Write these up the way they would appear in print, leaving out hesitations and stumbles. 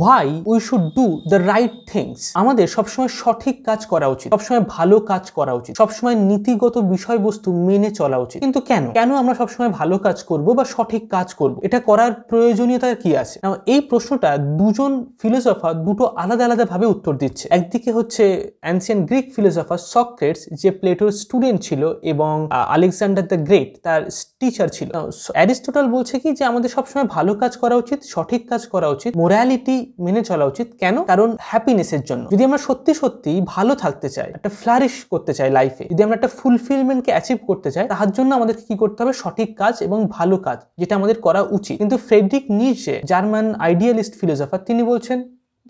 why we should do the right things। আমাদের সবসময় সঠিক কাজ করা উচিত, সবসময় ভালো কাজ করা উচিত, সবসময় নীতিগত বিষয়বস্তু মেনে চলা উচিত। কিন্তু কেন আমরা সবসময় ভালো কাজ করব বা সঠিক কাজ করব, এটা করার প্রয়োজনীয়তা কি আছে? এই প্রশ্নটা দুজন ফিলোসফার দুটো আলাদা আলাদা ভাবে উত্তর দিচ্ছে। একদিকে হচ্ছে অ্যানসিয়েন্ট গ্রিক ফিলোসফার সক্রেটস, যে প্লেটোর স্টুডেন্ট ছিল এবং আলেকজান্ডার দ্য গ্রেট তার টিচার ছিল। অ্যারিস্টটল বলছে কি যে আমাদের সবসময় ভালো কাজ করা উচিত, সঠিক কাজ করা উচিত, মোরালিটি মেনে চলা উচিত। কেন? কারণ হ্যাপিনেসের জন্য। যদি আমরা সত্যি সত্যি ভালো থাকতে চাই, একটা ফ্লারিশ করতে চাই লাইফে, যদি আমরা একটা ফুলফিলমেন্টকে অ্যাচিভ করতে চাই, তার জন্য আমাদেরকে কি করতে হবে? সঠিক কাজ এবং ভালো কাজ, যেটা আমাদের করা উচিত। কিন্তু ফ্রেডরিক নিটশে, জার্মান আইডিয়ালিস্ট ফিলোসফার, তিনি বলছেন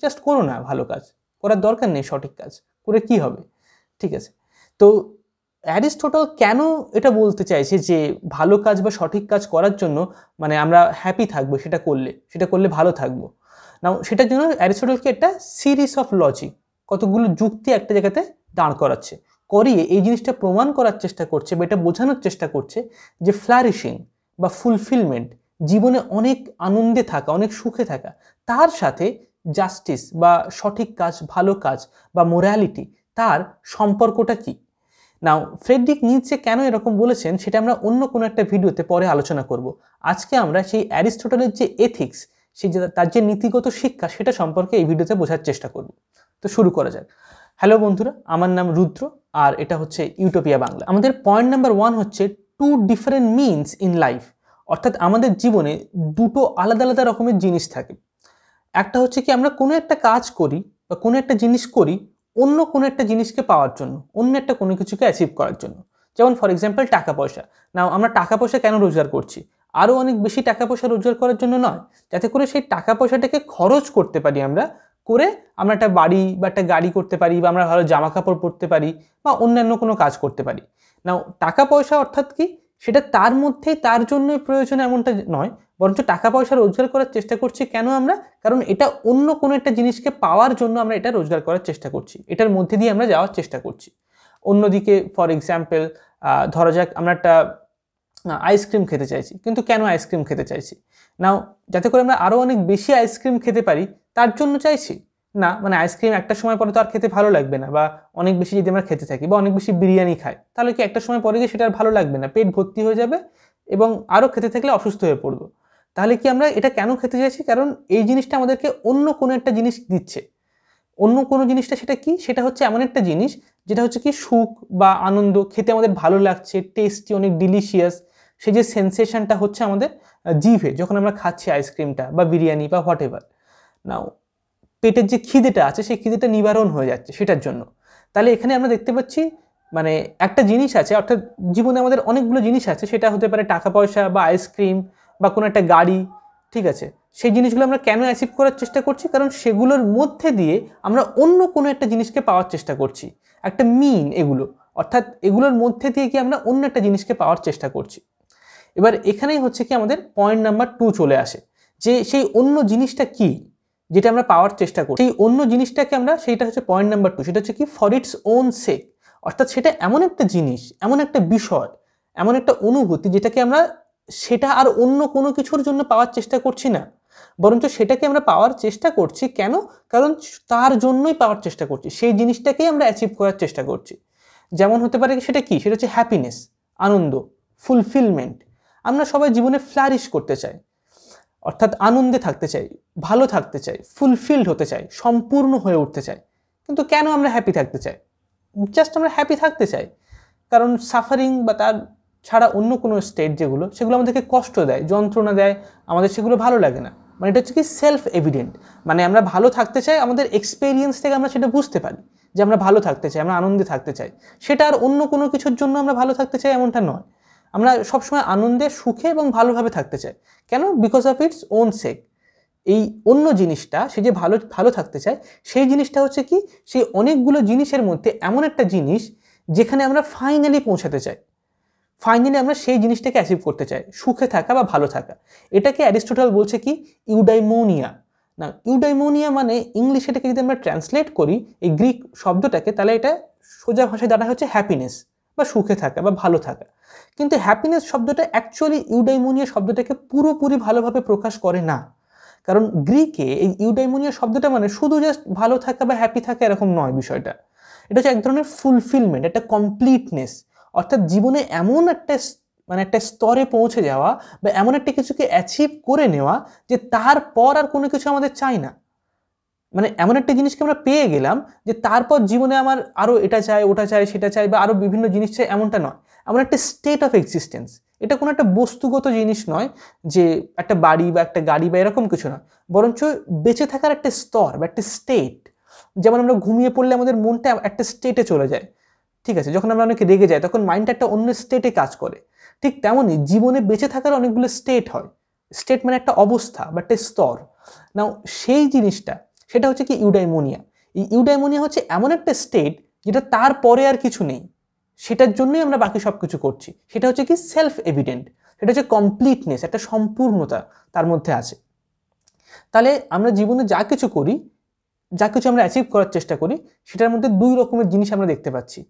জাস্ট করো না ভালো কাজ, করার দরকার নেই সঠিক কাজ, করে কি হবে? ঠিক আছে, তো অ্যারিস্টটল কেন এটা বলতে চাইছে যে ভালো কাজ বা সঠিক কাজ করার জন্য মানে আমরা হ্যাপি থাকবো, সেটা করলে ভালো থাকবো না, সেটার জন্য অ্যারিস্টটলকে একটা সিরিজ অফ লজিক, কতগুলো যুক্তি একটা জায়গাতে দাঁড় করাচ্ছে, করিয়ে এই জিনিসটা প্রমাণ করার চেষ্টা করছে বা এটা বোঝানোর চেষ্টা করছে যে ফ্লারিশিং বা ফুলফিলমেন্ট, জীবনে অনেক আনন্দে থাকা, অনেক সুখে থাকা, তার সাথে জাস্টিস বা সঠিক কাজ, ভালো কাজ বা মোরালিটি, তার সম্পর্কটা কি। নাও ফ্রেডরিক নিটশে কেন এরকম বলেছেন সেটা আমরা অন্য কোনো একটা ভিডিওতে পরে আলোচনা করব। আজকে আমরা সেই অ্যারিস্টটলের যে এথিক্স, তার যে নীতিগত শিক্ষা, সেটা সম্পর্কে এই ভিডিওতে বোঝার চেষ্টা করব। তো শুরু করা যাক। হ্যালো বন্ধুরা, আমার নাম রুদ্র আর এটা হচ্ছে ইউটোপিয়া বাংলা। আমাদের পয়েন্ট নাম্বার 1 হচ্ছে two different means in life. অর্থাৎ আমাদের জীবনে দুটো আলাদা আলাদা রকমের জিনিস থাকে। একটা হচ্ছে কি আমরা কোনো একটা কাজ করি বা কোনো একটা জিনিস করি অন্য কোনো একটা জিনিসকে পাওয়ার জন্য, অন্য একটা কোনো কিছুকে অ্যাচিভ করার জন্য। যেমন ফর এক্সাম্পল টাকা পয়সা। নাও আমরা টাকা পয়সা কেন রোজগার করছি? আরও অনেক বেশি টাকা পয়সা রোজগার করার জন্য নয়, যাতে করে সেই টাকা পয়সাটাকে খরচ করতে পারি আমরা একটা বাড়ি বা একটা গাড়ি করতে পারি, বা আমরা ভালো জামা কাপড় পরতে পারি, বা অন্যান্য কোনো কাজ করতে পারি। নাও টাকা পয়সা অর্থাৎ কি, সেটা তার মধ্যেই তার জন্যই প্রয়োজন এমনটা নয়, বরঞ্চ টাকা পয়সা রোজগার করার চেষ্টা করছি কেন আমরা? কারণ এটা অন্য কোনো একটা জিনিসকে পাওয়ার জন্য আমরা এটা রোজগার করার চেষ্টা করছি, এটার মধ্যে দিয়ে আমরা যাওয়ার চেষ্টা করছি। অন্যদিকে ফর এক্সাম্পল ধরা যাক আমরা একটা আইসক্রিম খেতে চাইছি, কিন্তু কেন আইসক্রিম খেতে চাইছি? নাও যাতে করে আমরা আরও অনেক বেশি আইসক্রিম খেতে পারি তার জন্য চাইছি না, মানে আইসক্রিম একটা সময় পরে তো আর খেতে ভালো লাগবে না, বা অনেক বেশি যদি আমরা খেতে থাকি বা অনেক বেশি বিরিয়ানি খাই, তাহলে কি একটা সময় পরে গিয়ে সেটা আর ভালো লাগবে না, পেট ভর্তি হয়ে যাবে এবং আরও খেতে থাকলে অসুস্থ হয়ে পড়বো। তাহলে কি আমরা এটা কেন খেতে চাইছি? কারণ এই জিনিসটা আমাদেরকে অন্য কোনো একটা জিনিস দিচ্ছে। অন্য কোনো জিনিসটা সেটা কি? সেটা হচ্ছে এমন একটা জিনিস যেটা হচ্ছে কি সুখ বা আনন্দ, খেতে আমাদের ভালো লাগছে, টেস্টি, অনেক ডিলিশিয়াস, সেই যে সেন্সেশনটা হচ্ছে আমাদের জিভে যখন আমরা খাচ্ছি আইসক্রিমটা বা বিরিয়ানি বা হোয়াট এভার। নাও পেটের যে খিদেটা আছে সেই খিদেটা নিবারণ হয়ে যাচ্ছে সেটার জন্য। তাহলে এখানে আমরা দেখতে পাচ্ছি মানে একটা জিনিস আছে, অর্থাৎ জীবনে আমাদের অনেকগুলো জিনিস আছে, সেটা হতে পারে টাকা পয়সা বা আইসক্রিম বা কোনো একটা গাড়ি, ঠিক আছে? সেই জিনিসগুলো আমরা কেন অ্যাচিভ করার চেষ্টা করছি? কারণ সেগুলোর মধ্যে দিয়ে আমরা অন্য কোনো একটা জিনিসকে পাওয়ার চেষ্টা করছি, একটা মিন এগুলো, অর্থাৎ এগুলোর মধ্যে দিয়ে কি আমরা অন্য একটা জিনিসকে পাওয়ার চেষ্টা করছি। এবার এখানেই হচ্ছে কি আমাদের পয়েন্ট নাম্বার 2 চলে আসে, যে সেই অন্য জিনিসটা কি যেটা আমরা পাওয়ার চেষ্টা করি। সেই অন্য জিনিসটাকে আমরা, সেইটা হচ্ছে পয়েন্ট নাম্বার 2, সেটা হচ্ছে কি ফর ইটস ওন সেক। অর্থাৎ সেটা এমন একটা জিনিস, এমন একটা বিষয়, এমন একটা অনুভূতি যেটাকে আমরা সেটা আর অন্য কোনো কিছুর জন্য পাওয়ার চেষ্টা করছি না, বরঞ্চ সেটাকে আমরা পাওয়ার চেষ্টা করছি কেন? কারণ তার জন্যই পাওয়ার চেষ্টা করছি, সেই জিনিসটাকেই আমরা অ্যাচিভ করার চেষ্টা করছি। যেমন হতে পারে সেটা কি, সেটা হচ্ছে হ্যাপিনেস, আনন্দ, ফুলফিলমেন্ট। আমরা সবাই জীবনে ফ্লারিশ করতে চাই, অর্থাৎ আনন্দে থাকতে চাই, ভালো থাকতে চাই, ফুলফিলড হতে চাই, সম্পূর্ণ হয়ে উঠতে চাই। কিন্তু কেন আমরা হ্যাপি থাকতে চাই? জাস্ট আমরা হ্যাপি থাকতে চাই কারণ সাফারিং বা তার ছাড়া অন্য কোনো স্টেট সেগুলো আমাদেরকে কষ্ট দেয়, যন্ত্রণা দেয়, আমাদের সেগুলো ভালো লাগে না। মানে এটা হচ্ছে কি সেলফ এভিডেন্ট, মানে আমরা ভালো থাকতে চাই, আমাদের এক্সপেরিয়েন্স থেকে আমরা সেটা বুঝতে পারি যে আমরা ভালো থাকতে চাই, আমরা আনন্দে থাকতে চাই। সেটা আর অন্য কোনো কিছুর জন্য আমরা ভালো থাকতে চাই এমনটা নয়, আমরা সবসময় আনন্দে, সুখে এবং ভালোভাবে থাকতে চাই। কেন? বিকজ অফ ইটস ওন সেক। এই অন্য জিনিসটা, সে যে ভালো থাকতে চায়, সেই জিনিসটা হচ্ছে কি সেই অনেকগুলো জিনিসের মধ্যে এমন একটা জিনিস যেখানে আমরা ফাইনালি পৌঁছাতে চাই, ফাইনালি আমরা সেই জিনিসটাকে অ্যাচিভ করতে চাই, সুখে থাকা বা ভালো থাকা। এটাকে অ্যারিস্টটল বলছে কি ইউডাইমোনিয়া। না, ইউডাইমোনিয়া মানে ইংলিশে এটাকে যদি আমরা ট্রান্সলেট করি এই গ্রিক শব্দটাকে, তাহলে এটা সোজা ভাষায় দাঁড়ায় হচ্ছে হ্যাপিনেস বা সুখে থাকা বা ভালো থাকা। কিন্তু হ্যাপিনেস শব্দটা অ্যাকচুয়ালি ইউডাইমোনিয়া শব্দটাকে পুরোপুরি ভালোভাবে প্রকাশ করে না। কারণ গ্রিকে এই ইউডাইমোনিয়া শব্দটা মানে শুধু জাস্ট ভালো থাকা বা হ্যাপি থাকা এরকম নয় বিষয়টা। এটা হচ্ছে এক ধরনের ফুলফিলমেন্ট, একটা কমপ্লিটনেস, অর্থাৎ জীবনে এমন একটা মানে একটা স্তরে পৌঁছে যাওয়া বা এমন একটা কিছুকে অ্যাচিভ করে নেওয়া যে তারপর আর কোনো কিছু আমাদের চাই না। মানে এমন একটা জিনিসকে আমরা পেয়ে গেলাম যে তারপর জীবনে আমার আরও এটা চাই, ওটা চাই, সেটা চাই, বা আরও বিভিন্ন জিনিস চাই, এমনটা নয়। এমন একটা স্টেট অফ এক্সিস্টেন্স, এটা কোনো একটা বস্তুগত জিনিস নয় যে একটা বাড়ি বা একটা গাড়ি বা এরকম কিছু নয়, বরঞ্চ বেঁচে থাকার একটা স্তর বা একটা স্টেট। যেমন আমরা ঘুমিয়ে পড়লে আমাদের মনটা একটা স্টেটে চলে যায়, ঠিক আছে, যখন আমরা অনেক রেগে যাই তখন মাইন্ডটা একটা অন্য স্টেটে কাজ করে। ঠিক তেমনই জীবনে বেঁচে থাকার অনেকগুলো স্টেট হয়। স্টেট মানে একটা অবস্থা বা একটা স্তর। নাও সেই জিনিসটা, সেটা হচ্ছে কি ইউডাইমোনিয়া। এই ইউডাইমোনিয়া হচ্ছে এমন একটা স্টেট যেটা তারপরে আর কিছু নেই, সেটার জন্যই আমরা বাকি সব কিছু করছি। সেটা হচ্ছে কি সেলফ এভিডেন্ট, সেটা হচ্ছে কমপ্লিটনেস, একটা সম্পূর্ণতা তার মধ্যে আছে। তাহলে আমরা জীবনে যা কিছু করি, যা কিছু আমরা অ্যাচিভ করার চেষ্টা করি, সেটার মধ্যে দুই রকমের জিনিস আমরা দেখতে পাচ্ছি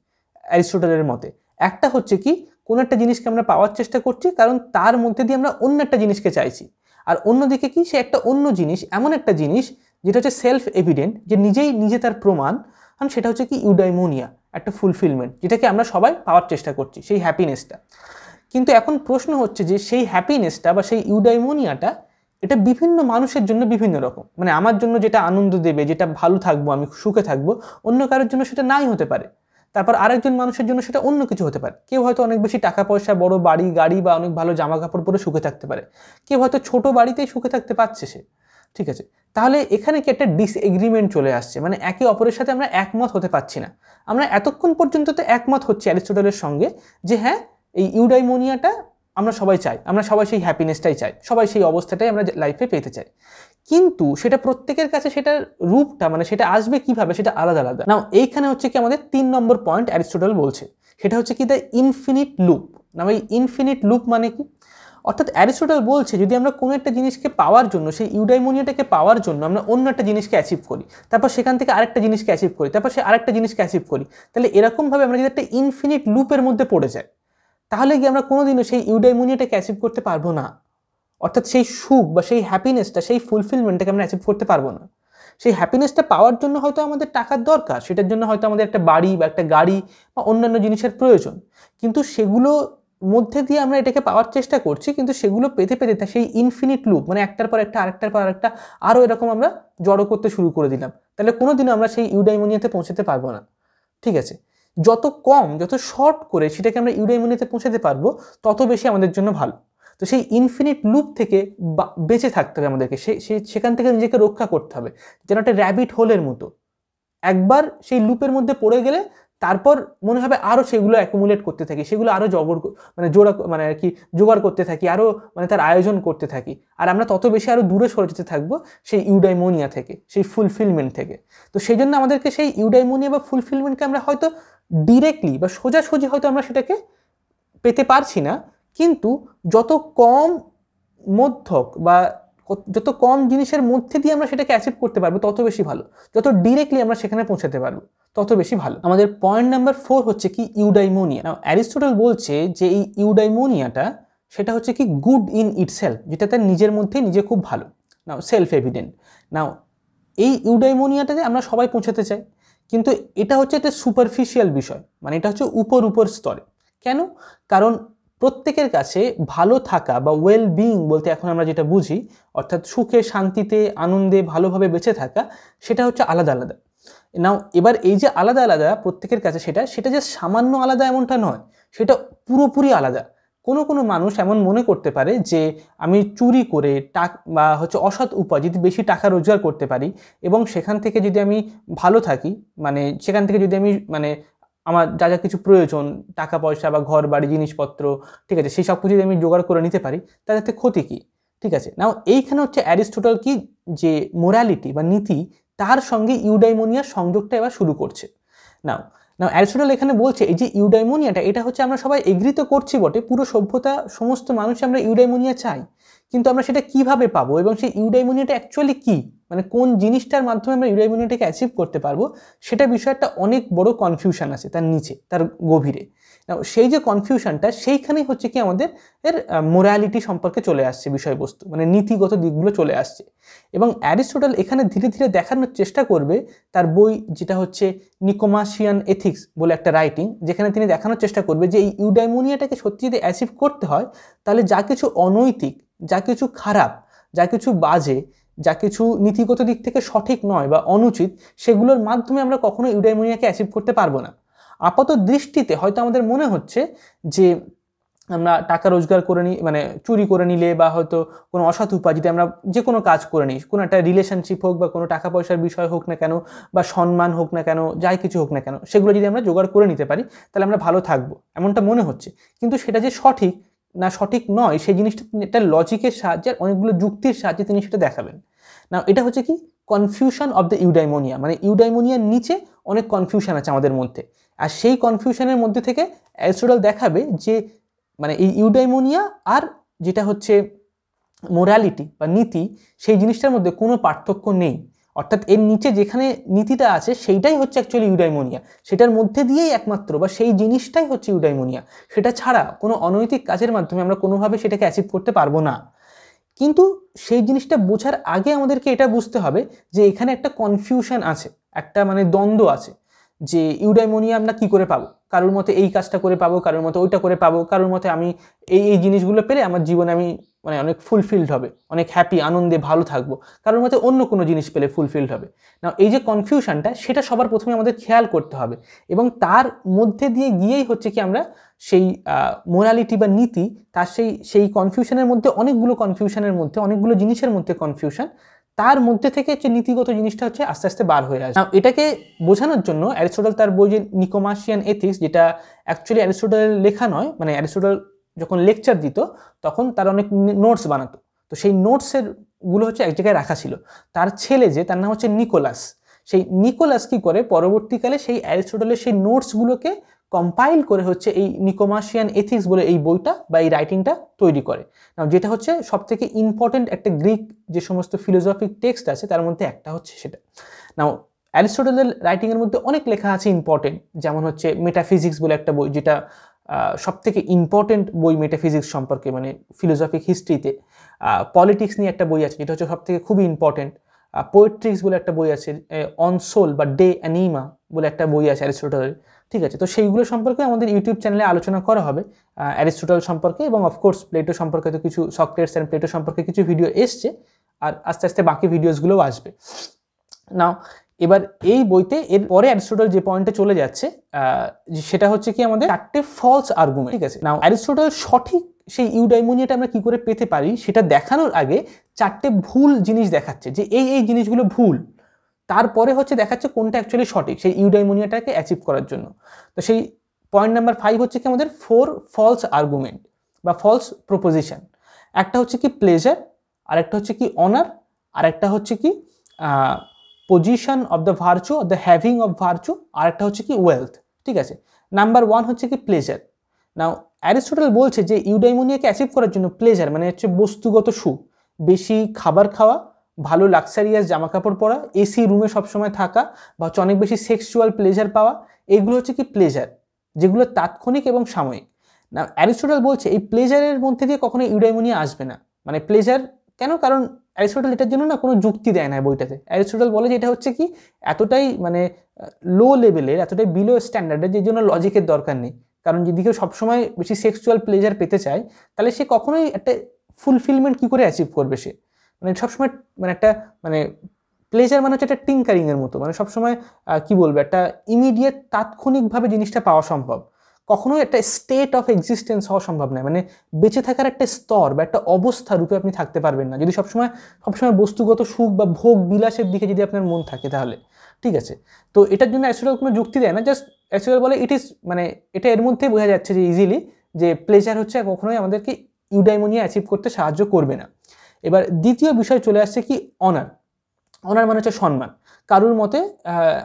অ্যারিস্টটলের মতে। একটা হচ্ছে কি কোনো একটা জিনিসকে আমরা পাওয়ার চেষ্টা করছি কারণ তার মধ্যে দিয়ে আমরা অন্য একটা জিনিসকে চাইছি, আর অন্যদিকে কি সে একটা অন্য জিনিস, এমন একটা জিনিস যেটা হচ্ছে সেলফ এভিডেন্ট, যে নিজেই নিজে তার প্রমাণ, কারণ সেটা হচ্ছে কি ইউডাইমোনিয়া, একটা ফুলফিলমেন্ট, যেটাকে আমরা সবাই পাওয়ার চেষ্টা করছি, সেই হ্যাপিনেসটা। কিন্তু এখন প্রশ্ন হচ্ছে যে সেই হ্যাপিনেসটা বা সেই ইউডাইমোনিয়াটা এটা বিভিন্ন মানুষের জন্য বিভিন্ন রকম। মানে আমার জন্য যেটা আনন্দ দেবে, যেটা ভালো থাকবো, আমি সুখে থাকবো, অন্য কারোর জন্য সেটা নাই হতে পারে। তারপর আরেকজন মানুষের জন্য সেটা অন্য কিছু হতে পারে। কেউ হয়তো অনেক বেশি টাকা পয়সা, বড় বাড়ি গাড়ি বা অনেক ভালো জামা কাপড় পরে সুখে থাকতে পারে, কেউ হয়তো ছোট বাড়িতেই সুখে থাকতে পারছে সে, ঠিক আছে। তাহলে এখানে কি একটা ডিসএগ্রিমেন্ট চলে আসছে, মানে একে অপরের সাথে আমরা একমত হতে পারছি না। আমরা এতক্ষণ পর্যন্ত তো একমত হচ্ছি অ্যারিস্টটলের সঙ্গে যে হ্যাঁ, এই ইউডাইমোনিয়াটা আমরা সবাই চাই, আমরা সবাই সেই হ্যাপিনেসটাই চাই, সবাই সেই অবস্থাটাই আমরা লাইফে পেতে চাই। কিন্তু সেটা প্রত্যেকের কাছে সেটার রূপটা, মানে সেটা আসবে কিভাবে, সেটা আলাদা আলাদা। নাও এইখানে হচ্ছে কি আমাদের 3 নম্বর পয়েন্ট অ্যারিস্টটল বলছে, সেটা হচ্ছে কি দ্য ইনফিনিট লুপ। না, এই ইনফিনিট লুপ মানে কি? অর্থাৎ অ্যারিস্টটল বলছে যদি আমরা কোনো একটা জিনিসকে পাওয়ার জন্য, সেই ইউডাইমোনিয়াটাকে পাওয়ার জন্য আমরা অন্য একটা জিনিসকে অ্যাচিভ করি, তারপর সেখান থেকে আরেকটা জিনিসকে অ্যাচিভ করি, তারপর সে আরেকটা জিনিসকে অ্যাচিভ করি, তাহলে এরকমভাবে আমরা যদি একটা ইনফিনিট লুপের মধ্যে পড়ে যাই, তাহলে কি আমরা কোনোদিনও সেই ইউডাইমোনিয়াটাকে অ্যাচিভ করতে পারবো না। অর্থাৎ সেই সুখ বা সেই হ্যাপিনেসটা, সেই ফুলফিলমেন্টটাকে আমরা অ্যাচিভ করতে পারবো না। সেই হ্যাপিনেসটা পাওয়ার জন্য হয়তো আমাদের টাকার দরকার, সেটার জন্য হয়তো আমাদের একটা বাড়ি বা একটা গাড়ি বা অন্যান্য জিনিসের প্রয়োজন, কিন্তু সেগুলো মধ্যে দিয়ে আমরা এটাকে পাওয়ার চেষ্টা করছি, কিন্তু সেগুলো পেতে পেতে সেই ইনফিনিট লুপ, মানে একটার পর একটা, আরেকটার পর আরেকটা, আরও এরকম আমরা জড়ো করতে শুরু করে দিলাম, তাহলে কোনোদিনও আমরা সেই ইউডাইমোনিয়াতে পৌঁছাতে পারবো না, ঠিক আছে। যত কম, যত শর্ট করে সেটাকে আমরা ইউডাইমোনিয়াতে পৌঁছাতে পারবো, তত বেশি আমাদের জন্য ভালো। তো সেই ইনফিনিট লুপ থেকে বেঁচে থাকতে হবে আমাদেরকে, সেখান থেকে নিজেকে রক্ষা করতে হবে, যেন একটা র্যাবিট হোলের মতো। একবার সেই লুপের মধ্যে পড়ে গেলে তারপর মনে হবে আরও সেগুলো অ্যাকুমুলেট করতে থাকি, সেগুলো আরও মানে আর কি জোগাড় করতে থাকি, আরও মানে তার আয়োজন করতে থাকি, আর আমরা তত বেশি আরও দূরে সরে যেতে থাকবো সেই ইউডাইমোনিয়া থেকে, সেই ফুলফিলমেন্ট থেকে। তো সেই জন্য আমাদেরকে সেই ইউডাইমোনিয়া বা ফুলফিলমেন্টকে আমরা হয়তো ডিরেক্টলি বা সোজাসুজি হয়তো আমরা সেটাকে পেতে পারছি না, কিন্তু যত কম মধ্যক বা যত কম জিনিসের মধ্যে দিয়ে আমরা সেটাকে অ্যাচিভ করতে পারবো তত বেশি ভালো। যত ডিরেক্টলি আমরা সেখানে পৌঁছাতে পারবো তত বেশি ভালো। আমাদের পয়েন্ট নাম্বার 4 হচ্ছে কি ইউডাইমোনিয়া। অ্যারিস্টটল বলছে যে এই ইউডাইমোনিয়াটা সেটা হচ্ছে কি গুড ইন ইটসেলফ, যেটা তার নিজের মধ্যে নিজে খুব ভালো। নাও সেলফ এভিডেন্ট। নাও এই ইউডাইমোনিয়াটাতে আমরা সবাই পৌঁছাতে চাই, কিন্তু এটা হচ্ছে একটা সুপারফিশিয়াল বিষয়, মানে এটা হচ্ছে উপর স্তরে। কেন? কারণ প্রত্যেকের কাছে ভালো থাকা বা ওয়েল বিইং বলতে এখন আমরা যেটা বুঝি, অর্থাৎ সুখে শান্তিতে আনন্দে ভালোভাবে বেঁচে থাকা, সেটা হচ্ছে আলাদা আলাদা। নাও এবার এই যে আলাদা আলাদা প্রত্যেকের কাছে, সেটা যে সামান্য আলাদা এমনটা নয়, সেটা পুরোপুরি আলাদা। কোনো মানুষ এমন মনে করতে পারে যে আমি চুরি করে বা হচ্ছে অসৎ উপায় যদি বেশি টাকা রোজগার করতে পারি এবং সেখান থেকে যদি আমি ভালো থাকি, মানে সেখান থেকে যদি আমি মানে আমার যা যা কিছু প্রয়োজন, টাকা পয়সা বা ঘর বাড়ি জিনিসপত্র, ঠিক আছে, সেই সব কিছু যদি আমি জোগাড় করে নিতে পারি, তাতে ক্ষতি কী? ঠিক আছে। নাও এইখানে হচ্ছে অ্যারিস্টটল কি যে মোরালিটি বা নীতি, তার সঙ্গে ইউডাইমোনিয়ার সংযোগটা এবার শুরু করছে। নাও অ্যারিস্টটল এখানে বলছে এই যে ইউডাইমোনিয়াটা, এটা হচ্ছে আমরা সবাই এগ্রি তো করছি বটে, পুরো সভ্যতা সমস্ত মানুষ আমরা ইউডাইমোনিয়া চাই, কিন্তু আমরা সেটা কিভাবে পাবো এবং সেই ইউডাইমোনিয়াটা অ্যাকচুয়ালি কি, মানে কোন জিনিসটার মাধ্যমে আমরা ইউডাইমোনিয়াটাকে অ্যাচিভ করতে পারবো, সেটা বিষয়ে একটা অনেক বড় কনফিউশন আছে তার নিচে, তার গভীরে। সেই যে কনফিউশনটা, সেইখানেই হচ্ছে কি আমাদের মোরালিটি সম্পর্কে চলে আসছে বিষয়বস্তু, মানে নীতিগত দিকগুলো চলে আসছে। এবং অ্যারিস্টটল এখানে ধীরে ধীরে দেখানোর চেষ্টা করবে তার বই, যেটা হচ্ছে নিকোমাসিয়ান এথিক্স বলে একটা রাইটিং, যেখানে তিনি দেখানোর চেষ্টা করবে যে এই ইউডাইমোনিয়াটাকে সত্যি যদি অ্যাচিভ করতে হয়, তাহলে যা কিছু অনৈতিক, যা কিছু খারাপ, যা কিছু বাজে, যা কিছু নীতিগত দিক থেকে সঠিক নয় বা অনুচিত, সেগুলোর মাধ্যমে আমরা কখনো ইউডাইমোনিয়াকে অ্যাচিভ করতে পারবো না। আপাত দৃষ্টিতে হয়তো আমাদের মনে হচ্ছে যে আমরা টাকা রোজগার করে নিই, মানে চুরি করে নিলে বা হয়তো কোনো অসৎ উপায় যদি আমরা যে কোনো কাজ করে নিই, কোনো একটা রিলেশনশিপ হোক বা কোনো টাকা পয়সার বিষয় হোক না কেন বা সম্মান হোক না কেন, যাই কিছু হোক না কেন, সেগুলো যদি আমরা জোগাড় করে নিতে পারি তাহলে আমরা ভালো থাকবো, এমনটা মনে হচ্ছে। কিন্তু সেটা যে সঠিক না সঠিক নয়, সেই জিনিসটা একটা লজিকের সাহায্যে, অনেকগুলো যুক্তির সাহায্যে তিনি সেটা দেখাবেন। না, এটা হচ্ছে কি কনফিউশন অফ দ্য ইউডাইমোনিয়া, মানে ইউডাইমোনিয়ার নিচে অনেক কনফিউশন আছে আমাদের মধ্যে, আর সেই কনফিউশনের মধ্যে থেকে অ্যারিস্টটল দেখাবে যে মানে এই ইউডাইমোনিয়া আর যেটা হচ্ছে মোরালিটি বা নীতি, সেই জিনিসটার মধ্যে কোনো পার্থক্য নেই। অর্থাৎ এর নিচে যেখানে নীতিটা আছে সেইটাই হচ্ছে অ্যাকচুয়ালি ইউডাইমোনিয়া, সেটার মধ্যে দিয়েই একমাত্র বা সেই জিনিসটাই হচ্ছে ইউডাইমোনিয়া। সেটা ছাড়া কোনো অনৈতিক কাজের মাধ্যমে আমরা কোনোভাবে সেটাকে অ্যাচিভ করতে পারবো না। কিন্তু সেই জিনিসটা বোঝার আগে আমাদেরকে এটা বুঝতে হবে যে এখানে একটা কনফিউশন আছে, একটা মানে দ্বন্দ্ব আছে, যে ইউডাইমোনিয়া আমরা কি করে পাবো। কারোর মতে এই কাজটা করে পাবো, কারোর মতে ওইটা করে পাবো, কারোর মতে আমি এই জিনিসগুলো পেলে আমার জীবনে আমি মানে অনেক ফুলফিলড হবে, অনেক হ্যাপি, আনন্দে ভালো থাকবো, কারোর মতে অন্য কোনো জিনিস পেলে ফুলফিলড হবে না। এই যে কনফিউশনটা, সেটা সবার প্রথমে আমাদের খেয়াল করতে হবে, এবং তার মধ্যে দিয়ে গিয়েই হচ্ছে কি আমরা সেই মোরালিটি বা নীতি, তার সেই কনফিউশনের মধ্যে, অনেকগুলো জিনিসের মধ্যে কনফিউশন, তার মধ্যে থেকে হচ্ছে নীতিগত জিনিসটা হচ্ছে আস্তে আস্তে বার হয়ে আসে। এটাকে বোঝানোর জন্য অ্যারিস্টটল তার বই যে নিকোমাসিয়ান এথিক্স, যেটা অ্যাকচুয়ালি অ্যারিস্টটলের লেখা নয়, মানে অ্যারিস্টটল যখন লেকচার দিত তখন তার অনেক নোটস বানাতো, তো সেই নোটসের গুলো হচ্ছে এক জায়গায় রাখা ছিল। তার ছেলে, যে তার নাম হচ্ছে নিকোলাস, সেই নিকোলাস কি করে পরবর্তীকালে সেই অ্যারিস্টটলের সেই নোটসগুলোকে কম্পাইল করে হচ্ছে এই নিকোমাসিয়ান এথিক্স বলে এই বইটা বা এই রাইটিংটা তৈরি করে, যেটা হচ্ছে সবথেকে ইম্পর্টেন্ট একটা গ্রিক যে সমস্ত ফিলোসফিক টেক্সট আছে তার মধ্যে একটা হচ্ছে সেটা। নাও অ্যারিস্টটলের রাইটিংয়ের মধ্যে অনেক লেখা আছে ইম্পর্টেন্ট, যেমন হচ্ছে মেটাফিজিক্স বলে একটা বই, যেটা সবথেকে ইম্পর্টেন্ট বই মেটাফিজিক্স সম্পর্কে, মানে ফিলোসফিক হিস্ট্রিতে। পলিটিক্স নিয়ে একটা বই আছে যেটা হচ্ছে সবথেকে খুবই ইম্পর্টেন্ট। পোয়েট্রিক্স বলে একটা বই আছে, অন সোল বা ডে অ্যানিমা বলে একটা বই আছে অ্যারিস্টটলের, ঠিক আছে। তো সেইগুলো সম্পর্কে আমাদের ইউটিউব চ্যানেলে আলোচনা করা হবে, অ্যারিস্টটল সম্পর্কে, এবং অফকোর্স প্লেটো সম্পর্কে তো কিছু, সক্রেটস অ্যান্ড প্লেটো সম্পর্কে কিছু ভিডিও এসছে, আর আস্তে আস্তে বাকি ভিডিওসগুলোও আসবে। নাও এবার এই বইতে এর পরে অ্যারিস্টটল যে পয়েন্টে চলে যাচ্ছে, সেটা হচ্ছে কি আমাদের 4টে ফলস আর্গুমেন্ট, ঠিক আছে। নাও অ্যারিস্টটল সঠিক সেই ইউডাইমোনিয়াটা আমরা কি করে পেতে পারি সেটা দেখানোর আগে 4টে ভুল জিনিস দেখাচ্ছে, যে এই জিনিসগুলো ভুল, তারপরে হচ্ছে দেখাচ্ছে কোনটা অ্যাকচুয়ালি সঠিক সেই ইউডাইমোনিয়াটাকে অ্যাচিভ করার জন্য। তো সেই পয়েন্ট নাম্বার 5 হচ্ছে কি আমাদের 4 ফলস আর্গুমেন্ট বা ফলস প্রপোজিশন। একটা হচ্ছে কি প্লেজার, আর একটা হচ্ছে কি অনার, আর একটা হচ্ছে কি position of the virtue, the having of virtue, আর একটা হচ্ছে কি ওয়েলথ, ঠিক আছে। নাম্বার 1 হচ্ছে কি প্লেজার। নাও অ্যারিস্টটল বলছে যে ইউডাইমোনিয়াকে অ্যাচিভ করার জন্য প্লেজার মানে হচ্ছে বস্তুগত সুখ, বেশি খাবার খাওয়া, ভালো লাক্সারিয়াস জামা কাপড় পরা, এসি রুমে সবসময় থাকা, বা হচ্ছে অনেক বেশি সেক্সুয়াল প্লেজার পাওয়া, এগুলো হচ্ছে কি প্লেজার, যেগুলো তাৎক্ষণিক এবং সাময়িক। না অ্যারিস্টটল বলছে এই প্লেজারের মধ্যে দিয়ে কখনো ইউডাইমোনিয়া আসবে না। মানে প্লেজার কেন? কারণ অ্যারিস্টটল এটার জন্য না কোনো যুক্তি দেয় না বইটাতে। অ্যারিস্টটল বলে যে এটা হচ্ছে কি এতটাই মানে লো লেভেলের, এতটাই বিলো স্ট্যান্ডার্ডের, যে জন্য লজিকের দরকার নেই। কারণ যদি কেউ সবসময় বেশি সেক্সুয়াল প্লেজার পেতে চায়, তাহলে সে কখনোই একটা ফুলফিলমেন্ট কী করে অ্যাচিভ করবে সে? মানে সবসময় মানে একটা মানে প্লেজার মানে হচ্ছে একটা টিঙ্কারিংয়ের মতো, মানে সবসময় কি বলবো, একটা ইমিডিয়েট তাৎক্ষণিকভাবে জিনিসটা পাওয়া সম্ভব, কখনোই একটা স্টেট অফ এক্সিস্টেন্স হওয়া সম্ভব নয়। মানে বেঁচে থাকার একটা স্তর বা একটা অবস্থা রূপে আপনি থাকতে পারবেন না যদি সবসময় বস্তুগত সুখ বা ভোগ বিলাসের দিকে যদি আপনার মন থাকে, তাহলে ঠিক আছে। তো এটার জন্য অ্যারিস্টটল কোনো যুক্তি দেয় না, জাস্ট অ্যারিস্টটল বলে ইট ইজ, মানে এটা এর মধ্যেই বোঝা যাচ্ছে যে ইজিলি যে প্লেজার হচ্ছে কখনোই আমাদেরকে ইউডাইমোনিয়া অ্যাচিভ করতে সাহায্য করবে না। এবার দ্বিতীয় বিষয় চলে আসছে কি অনার। অনার মানে হচ্ছে সম্মান। কারুর মতে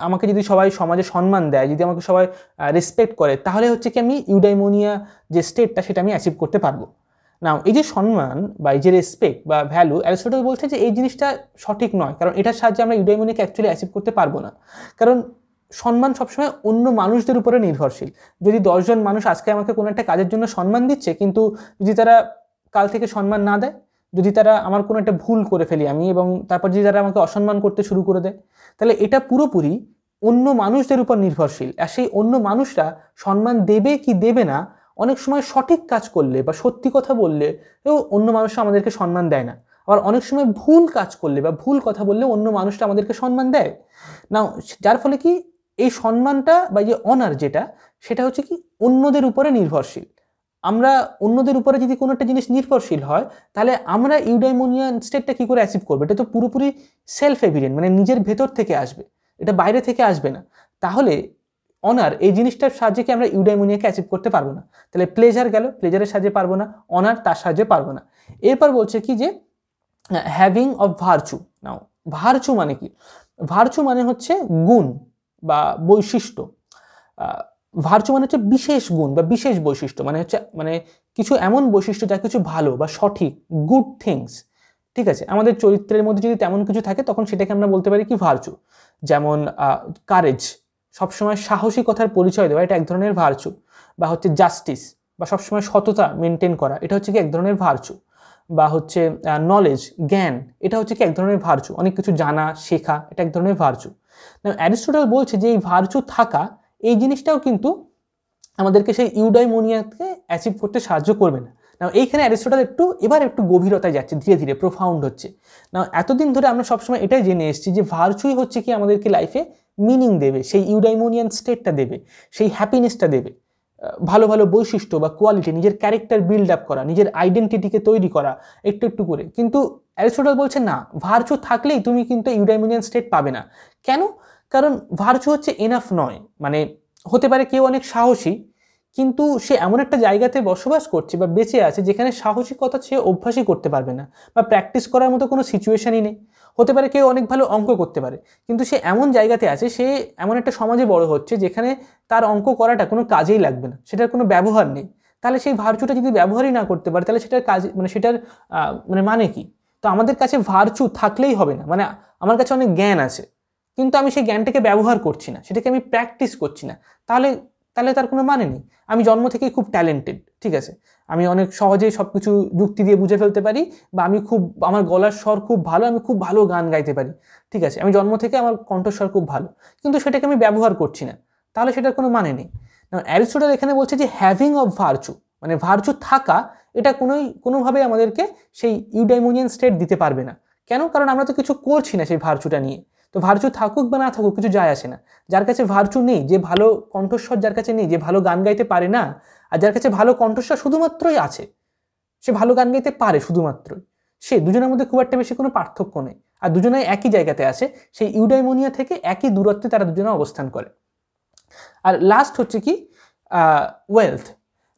আমাকে যদি সবাই সমাজে সম্মান দেয়, যদি আমাকে সবাই রেসপেক্ট করে, তাহলে হচ্ছে কি আমি ইউডাইমোনিয়া যে স্টেটটা সেটা আমি অ্যাচিভ করতে পারবো। নাও এই যে সম্মান বা এই যে রেসপেক্ট বা ভ্যালু, অ্যারিস্টটল বলছে যে এই জিনিসটা সঠিক নয়, কারণ এটার সাহায্যে আমরা ইউডাইমনিয়াকে অ্যাকচুয়ালি অ্যাচিভ করতে পারবো না। কারণ সম্মান সবসময় অন্য মানুষদের উপরে নির্ভরশীল। যদি 10 জন মানুষ আজকে আমাকে কোনো একটা কাজের জন্য সম্মান দিচ্ছে, কিন্তু যদি তারা কাল থেকে সম্মান না দেয়, যদি তারা আমার কোনো একটা ভুল করে ফেলি আমি, এবং তারপর যদি তারা আমাকে অসম্মান করতে শুরু করে দেয়, তাহলে এটা পুরোপুরি অন্য মানুষদের উপর নির্ভরশীল। আর সেই অন্য মানুষরা সম্মান দেবে কি দেবে না, অনেক সময় সঠিক কাজ করলে বা সত্যি কথা বললে অন্য মানুষরা আমাদেরকে সম্মান দেয় না। আবার অনেক সময় ভুল কাজ করলে বা ভুল কথা বললে অন্য মানুষটা আমাদেরকে সম্মান দেয় না। যার ফলে কি এই সম্মানটা বা যে অনার যেটা, সেটা হচ্ছে কি অন্যদের উপরে নির্ভরশীল। আমরা অন্যদের উপরে যদি কোনো একটা জিনিস নির্ভরশীল হয়, তাহলে আমরা ইউডাইমোনিয়ান স্টেটটা কি করে অ্যাচিভ করবো? এটা তো পুরোপুরি সেলফ এভিডেন্ট, মানে নিজের ভেতর থেকে আসবে, এটা বাইরে থেকে আসবে না। তাহলে অনার এই জিনিসটার সাহায্যে কি আমরা ইউডাইমোনিয়াকে অ্যাচিভ করতে পারবো না। তাহলে প্লেজার গেল, প্লেজারের সাহায্যে পারবো না, অনার তার সাহায্যে পারবো না। এরপর বলছে কি যে having of virtue. Now virtue মানে কি? ভার্চু মানে হচ্ছে গুণ বা বৈশিষ্ট্য। ভার্চু মানে হচ্ছে বিশেষ গুণ বা বিশেষ বৈশিষ্ট্য, মানে হচ্ছে মানে কিছু এমন বৈশিষ্ট্য যা কিছু ভালো বা সঠিক, গুড থিংস। ঠিক আছে, আমাদের চরিত্রের মধ্যে যদি তেমন কিছু থাকে তখন সেটাকে আমরা বলতে পারি কি ভার্চু। যেমন কারেজ, সবসময় সাহসিকতার পরিচয় দেওয়া, এটা এক ধরনের ভার্চু। বা হচ্ছে জাস্টিস, বা সবসময় সততা মেনটেন করা, এটা হচ্ছে কি এক ধরনের ভার্চু। বা হচ্ছে নলেজ, জ্ঞান, এটা হচ্ছে কি এক ধরনের ভার্চু। অনেক কিছু জানা শেখা, এটা এক ধরনের ভার্চু। অ্যারিস্টটল বলছে যে এই ভার্চু থাকা, এই জিনিসটাও কিন্তু আমাদেরকে সেই ইউডাইমোনিয়াকে অ্যাচিভ করতে সাহায্য করবে না। না এইখানে অ্যারিস্টটল একটু গভীরতায় যাচ্ছে, ধীরে ধীরে প্রোফাউন্ড হচ্ছে। না এতদিন ধরে আমরা সবসময় এটাই জেনে এসেছি যে ভার্চুই হচ্ছে কি আমাদেরকে লাইফে মিনিং দেবে, সেই ইউডাইমোনিয়ান স্টেটটা দেবে, সেই হ্যাপিনেসটা দেবে, ভালো ভালো বৈশিষ্ট্য বা কোয়ালিটি, নিজের ক্যারেক্টার বিল্ড আপ করা, নিজের আইডেন্টিটিকে তৈরি করা একটু একটু করে। কিন্তু অ্যারিস্টটল বলছে না, ভার্চু থাকলেই তুমি কিন্তু ইউডাইমোনিয়ান স্টেট পাবে না। কেন? কারণ ভার্চু হচ্ছে এনাফ নয়। মানে হতে পারে কেউ অনেক সাহসী, কিন্তু সে এমন একটা জায়গাতে বসবাস করছে বা বেঁচে আছে যেখানে সাহসিকতা সে অভ্যাসই করতে পারবে না, বা প্র্যাকটিস করার মতো কোনো সিচুয়েশনই নেই। হতে পারে কেউ অনেক ভালো অঙ্ক করতে পারে, কিন্তু সে এমন জায়গাতে আছে, সে এমন একটা সমাজে বড় হচ্ছে যেখানে তার অঙ্ক করাটা কোনো কাজেই লাগবে না, সেটার কোনো ব্যবহার নেই। তাহলে সেই ভার্চুটা যদি ব্যবহারই না করতে পারে, তাহলে সেটার কাজ মানে সেটার মানে কি? তো আমাদের কাছে ভার্চু থাকলেই হবে না। মানে আমার কাছে অনেক জ্ঞান আছে, কিন্তু আমি সেই জ্ঞানটাকে ব্যবহার করছি না, সেটাকে আমি প্র্যাকটিস করছি না, তাহলে তাহলে তার কোনো মানে নেই। আমি জন্ম থেকেই খুব ট্যালেন্টেড, ঠিক আছে, আমি অনেক সহজেই সব কিছু যুক্তি দিয়ে বুঝে ফেলতে পারি, বা আমার গলার স্বর খুব ভালো, আমি খুব ভালো গান গাইতে পারি, ঠিক আছে, আমি জন্ম থেকে আমার কণ্ঠস্বর খুব ভালো, কিন্তু সেটাকে আমি ব্যবহার করছি না, তাহলে সেটার কোনো মানে নেই। অ্যারিস্টটল এখানে বলছে যে হ্যাভিং অফ ভার্চু, মানে ভার্চু থাকা, এটা কোনোভাবে আমাদেরকে সেই ইউডাইমোনিয়ান স্টেট দিতে পারবে না। কেন? কারণ আমরা তো কিছু করছি না সেই ভার্চুটা নিয়ে। তো ভার্চু থাকুক বা না থাকুক কিছু যায় আসে না। যার কাছে ভার্চু নেই, যে ভালো কণ্ঠস্বর যার কাছে নেই, যে ভালো গান গাইতে পারে না, আর যার কাছে ভালো কণ্ঠস্বর শুধুমাত্রই আছে, সে ভালো গান গাইতে পারে শুধুমাত্রই, সে দুজনের মধ্যে খুব একটা বেশি কোনো পার্থক্য নেই, আর দুজনেই একই জায়গাতে আছে, সেই ইউডাইমোনিয়া থেকে একই দূরত্বে তারা দুজনে অবস্থান করে। আর লাস্ট হচ্ছে কি ওয়েলথ।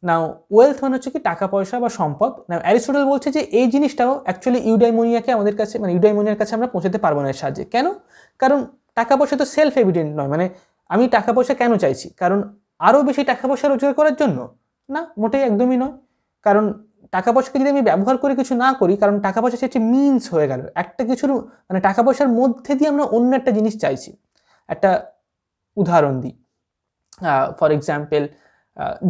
নাও ওয়েলথ মানে হচ্ছে কি টাকা পয়সা বা সম্পদ। নাও অ্যারিস্টটল বলছে যে এই জিনিসটাও অ্যাকচুয়ালি ইউডাইমোনিয়াকে আমাদের কাছে, মানে ইউডাইমোনিয়ার কাছে আমরা পৌঁছাতে পারবো না এর সাহায্যে। কেন? কারণ টাকা পয়সা তো সেলফ এভিডেন্ট নয়। মানে আমি টাকা পয়সা কেন চাইছি? কারণ আরও বেশি টাকা পয়সা রোজগার করার জন্য? না, মোটেই একদমই নয়। কারণ টাকা পয়সাকে যদি আমি ব্যবহার করে কিছু না করি, কারণ টাকা পয়সা হচ্ছে মিনস হয়ে গেল একটা কিছুর, মানে টাকা পয়সার মধ্যে দিয়ে আমরা অন্য একটা জিনিস চাইছি। একটা উদাহরণ দিই, ফর এক্সাম্পল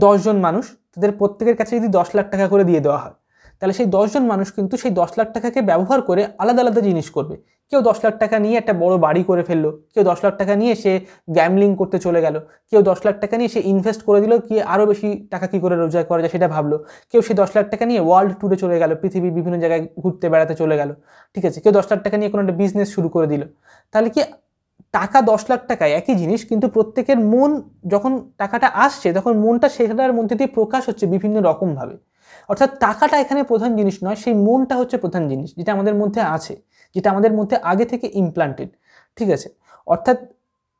10 জন মানুষ, তাদের প্রত্যেকের কাছে যদি 10 লাখ টাকা করে দিয়ে দেওয়া হয়, তাহলে সেই 10 জন মানুষ কিন্তু সেই 10 লাখ টাকাকে ব্যবহার করে আলাদা আলাদা জিনিস করবে। কেউ 10 লাখ টাকা নিয়ে একটা বড় বাড়ি করে ফেললো, কেউ 10 লাখ টাকা নিয়ে সে গ্যামলিং করতে চলে গেল, কেউ 10 লাখ টাকা নিয়ে সে ইনভেস্ট করে দিল, কি আরও বেশি টাকা কী করে রোজগার করা যায় সেটা ভাবলো, কেউ সেই 10 লাখ টাকা নিয়ে ওয়ার্ল্ড ট্যুরে চলে গেল, পৃথিবীর বিভিন্ন জায়গায় ঘুরতে বেড়াতে চলে গেল, ঠিক আছে, কেউ 10 লাখ টাকা নিয়ে কোনো একটা বিজনেস শুরু করে দিল। তাহলে কি টাকা 10 লাখ টাকায় একই জিনিস, কিন্তু প্রত্যেকের মন যখন টাকাটা আসছে তখন মনটা সেটার মধ্যে দিয়ে প্রকাশ হচ্ছে বিভিন্ন রকমভাবে। অর্থাৎ টাকাটা এখানে প্রধান জিনিস নয়, সেই মনটা হচ্ছে প্রধান জিনিস, যেটা আমাদের মধ্যে আছে, যেটা আমাদের মধ্যে আগে থেকে ইমপ্লান্টেড, ঠিক আছে। অর্থাৎ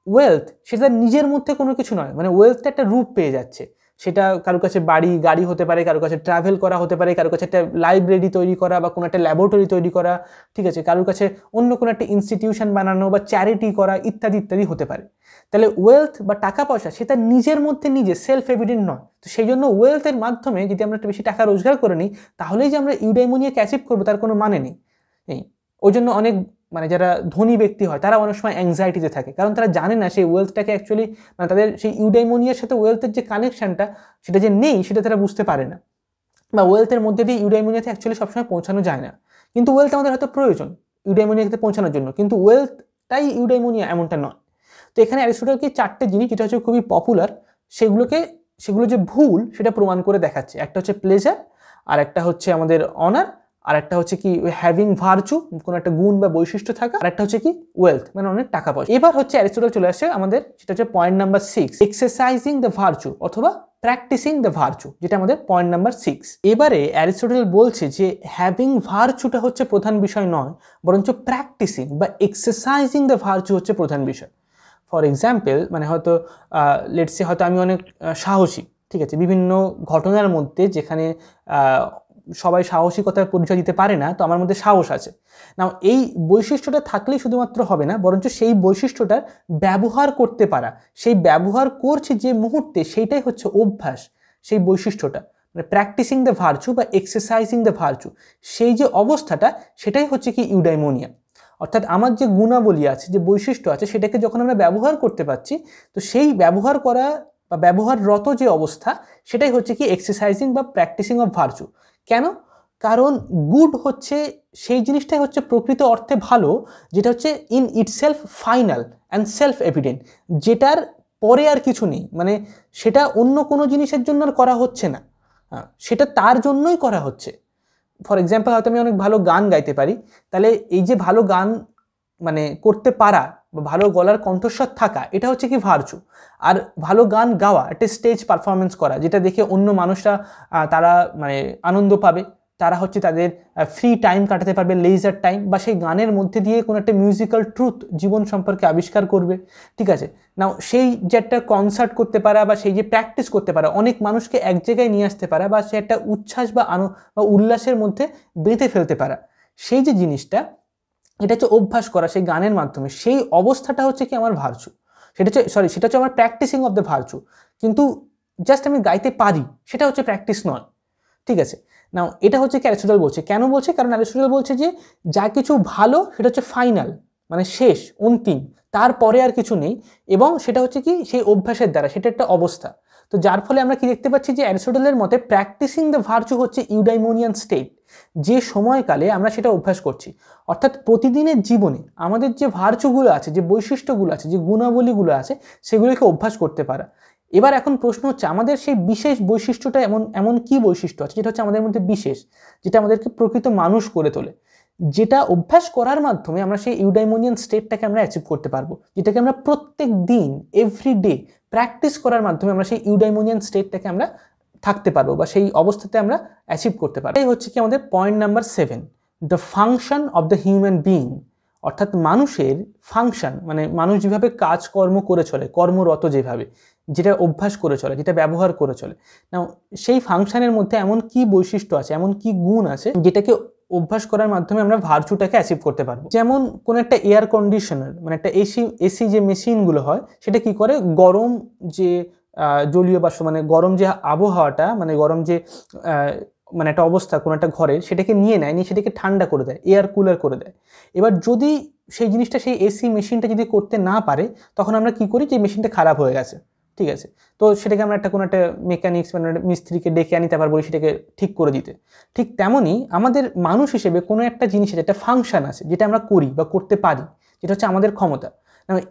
ওয়েলথ সেটা নিজের মধ্যে কোনো কিছু নয়, মানে ওয়েলথটা একটা রূপ পেয়ে যাচ্ছে, সেটা কারোর কাছে বাড়ি গাড়ি হতে পারে, কারোর কাছে ট্রাভেল করা হতে পারে, কারোর কাছে একটা লাইব্রেরি তৈরি করা বা কোনো একটা ল্যাবরেটরি তৈরি করা, ঠিক আছে, কারোর কাছে অন্য কোনো একটা ইনস্টিটিউশন বানানো বা চ্যারিটি করা ইত্যাদি ইত্যাদি হতে পারে। তাহলে ওয়েলথ বা টাকা পয়সা সেটা নিজের মধ্যে নিজে সেলফ এভিডেন্ট নয়। তো সেই জন্য ওয়েলথের মাধ্যমে যদি আমরা একটা বেশি টাকা রোজগার করে নিই তাহলেই যে আমরা ইউডাইমোনিয়াকে অ্যাচিভ করবো তার কোনো মানে নেই। ওই জন্য অনেক মানে যারা ধনী ব্যক্তি হয় তারা অনেক সময় অ্যাংজাইটিতে থাকে, কারণ তারা জানে না সেই ওয়েলথটাকে অ্যাকচুয়ালি মানে তাদের সেই ইউডাইমোনিয়ার সাথে ওয়েলথের যে কানেকশনটা সেটা যে নেই সেটা তারা বুঝতে পারে না, বা ওয়েলথের মধ্যে দিয়ে ইউডাইমোনিয়াতে অ্যাকচুয়ালি সবসময় পৌঁছানো যায় না। কিন্তু ওয়েলথ আমাদের হয়তো প্রয়োজন ইউডাইমোনিয়াতে পৌঁছানোর জন্য, কিন্তু ওয়েলথটাই ইউডাইমোনিয়া এমনটা নয়। তো এখানে অ্যারিস্টটলকে 4টে জিনিস যেটা হচ্ছে খুবই পপুলার সেগুলো যে ভুল সেটা প্রমাণ করে দেখাচ্ছে। একটা হচ্ছে প্লেজার, আর একটা হচ্ছে আমাদের অনার, আর একটা হচ্ছে কি হ্যাভিং ভার্চু, কোনো একটা গুণ বা বৈশিষ্ট্য থাকা, আর একটা হচ্ছে কি ওয়েলথ মানে অনেক টাকা পয়সা। এবার হচ্ছে অ্যারিস্টটল চলে আসে আমাদের, সেটা হচ্ছে point number 6, exercising the virtue অথবা প্র্যাকটিসিং দ্য ভার্চু, যেটা আমাদের পয়েন্ট নাম্বার 6। এবারে অ্যারিস্টটল বলছে যে হ্যাভিং ভার্চুটা হচ্ছে প্রধান বিষয় নয়, বরঞ্চ প্র্যাকটিসিং বা এক্সারসাইজিং দ্য ভার্চু হচ্ছে প্রধান বিষয়। ফর এক্সাম্পল মানে হয়তো লেটস সে হয়তো আমি অনেক সাহসী, ঠিক আছে, বিভিন্ন ঘটনার মধ্যে যেখানে সবাই সাহসিকতার পরিচয় দিতে পারে না, তো আমার মধ্যে সাহস আছে। না এই বৈশিষ্ট্যটা থাকলেই শুধুমাত্র হবে না, বরঞ্চ সেই বৈশিষ্ট্যটার ব্যবহার করতে পারা, সেই ব্যবহার করছে যে মুহূর্তে সেইটাই হচ্ছে অভ্যাস, সেই বৈশিষ্ট্যটা মানে প্র্যাকটিসিং দ্য ভার্চু বা এক্সারসাইজিং দ্য ভার্চু, সেই যে অবস্থাটা সেটাই হচ্ছে কি ইউডাইমোনিয়া। অর্থাৎ আমার যে গুণাবলী আছে, যে বৈশিষ্ট্য আছে, সেটাকে যখন আমরা ব্যবহার করতে পারছি, তো সেই ব্যবহার করা বা ব্যবহাররত যে অবস্থা সেটাই হচ্ছে কি এক্সারসাইজিং বা প্র্যাকটিসিং অফ ভার্চু। কেন? কারণ গুড হচ্ছে সেই জিনিসটাই হচ্ছে প্রকৃত অর্থে ভালো যেটা হচ্ছে in itself final and self evident, যেটার পরে আর কিছু নেই, মানে সেটা অন্য কোনো জিনিসের জন্য আর করা হচ্ছে না, সেটা তার জন্যই করা হচ্ছে। ফর এক্সাম্পল হয়তো আমি অনেক ভালো গান গাইতে পারি, তাহলে এই যে ভালো গান মানে করতে পারা বা ভালো গলার কণ্ঠস্বর থাকা এটা হচ্ছে কি ভার্চু। আর ভালো গান গাওয়া, একটা স্টেজ পারফরমেন্স করা যেটা দেখে অন্য মানুষরা তারা মানে আনন্দ পাবে, তারা হচ্ছে তাদের ফ্রি টাইম কাটাতে পারবে, লেজার টাইম, বা সেই গানের মধ্যে দিয়ে কোনো একটা মিউজিক্যাল ট্রুথ জীবন সম্পর্কে আবিষ্কার করবে, ঠিক আছে। নাও সেই যে একটা কনসার্ট করতে পারা বা সেই যে প্র্যাকটিস করতে পারা, অনেক মানুষকে এক জায়গায় নিয়ে আসতে পারা বা সে একটা উচ্ছ্বাস বা উল্লাসের মধ্যে বেঁধে ফেলতে পারা, সেই যে জিনিসটা এটা হচ্ছে অভ্যাস করা সেই গানের মাধ্যমে, সেই অবস্থাটা হচ্ছে কি আমার ভার্চু, সেটা হচ্ছে আমার প্র্যাকটিসিং অফ দ্য ভার্চু। কিন্তু জাস্ট আমি গাইতে পারি সেটা হচ্ছে প্র্যাকটিস নয়, ঠিক আছে। নাও এটা হচ্ছে কি অ্যারিস্টটল বলছে, কেন বলছে? কারণ অ্যারিস্টটল বলছে যে যা কিছু ভালো সেটা হচ্ছে ফাইনাল মানে শেষ, অন্তিম, তারপরে আর কিছু নেই, এবং সেটা হচ্ছে কি সেই অভ্যাসের দ্বারা, সেটা একটা অবস্থা। তো যার ফলে আমরা কি দেখতে পাচ্ছি যে অ্যারিস্টটলের মতে প্র্যাকটিসিং দ্য ভার্চু হচ্ছে ইউডাইমোনিয়ান স্টেট, যে সময়কালে আমরা সেটা অভ্যাস করছি। অর্থাৎ প্রতিদিনের জীবনে আমাদের যে ভার্চুগুলো আছে, যে বৈশিষ্ট্যগুলো আছে, যে গুণাবলীগুলো আছে, সেগুলোকে অভ্যাস করতে পারা। এবার এখন প্রশ্ন হচ্ছে আমাদের সেই বিশেষ বৈশিষ্ট্যটা এমন কি বৈশিষ্ট্য আছে যেটা হচ্ছে আমাদের মধ্যে বিশেষ, যেটা আমাদেরকে প্রকৃত মানুষ করে তোলে, যেটা অভ্যাস করার মাধ্যমে আমরা সেই ইউডাইমোনিয়ান স্টেটটাকে আমরা অ্যাচিভ করতে পারবো, যেটাকে আমরা প্রত্যেক দিন এভরিডে প্র্যাকটিস করার মাধ্যমে আমরা সেই ইউডাইমোনিয়ান স্টেটটাকে আমরা থাকতে পারবো বা সেই অবস্থাতে আমরা অ্যাচিভ করতে পারবো। এই হচ্ছে কি আমাদের point number 7, the function of the human being. অর্থাৎ মানুষের ফাংশন মানে মানুষ যেভাবে কাজকর্ম করে চলে, কর্মরত যেভাবে, যেটা অভ্যাস করে চলে, যেটা ব্যবহার করে চলে, না সেই ফাংশনের মধ্যে এমন কি বৈশিষ্ট্য আছে, এমন কি গুণ আছে যেটাকে অভ্যাস করার মাধ্যমে আমরা ভার্চুটাকে অ্যাচিভ করতে পারবো। যেমন কোন একটা এয়ার কন্ডিশনার মানে একটা এসি যে মেশিনগুলো হয় সেটা কি করে, গরম যে জলীয় বাষ্প মানে গরম যে আবহাওয়াটা মানে গরম যে মানে একটা অবস্থা কোনো একটা ঘরের, সেটাকে নিয়ে সেটাকে ঠান্ডা করে দেয়, এয়ার কুলার করে দেয়। এবার যদি সেই জিনিসটা সেই এসি মেশিনটা যদি করতে না পারে, তখন আমরা কি করি, যে মেশিনটা খারাপ হয়ে গেছে, ঠিক আছে, তো সেটাকে আমরা কোনো একটা মেকানিক্স মানে মিস্ত্রিকে ডেকে আনি, তারপর বলি সেটাকে ঠিক করে দিতে। ঠিক তেমনই আমাদের মানুষ হিসেবে কোনো একটা জিনিসের একটা ফাংশন আছে যেটা আমরা করি বা করতে পারি, যেটা হচ্ছে আমাদের ক্ষমতা।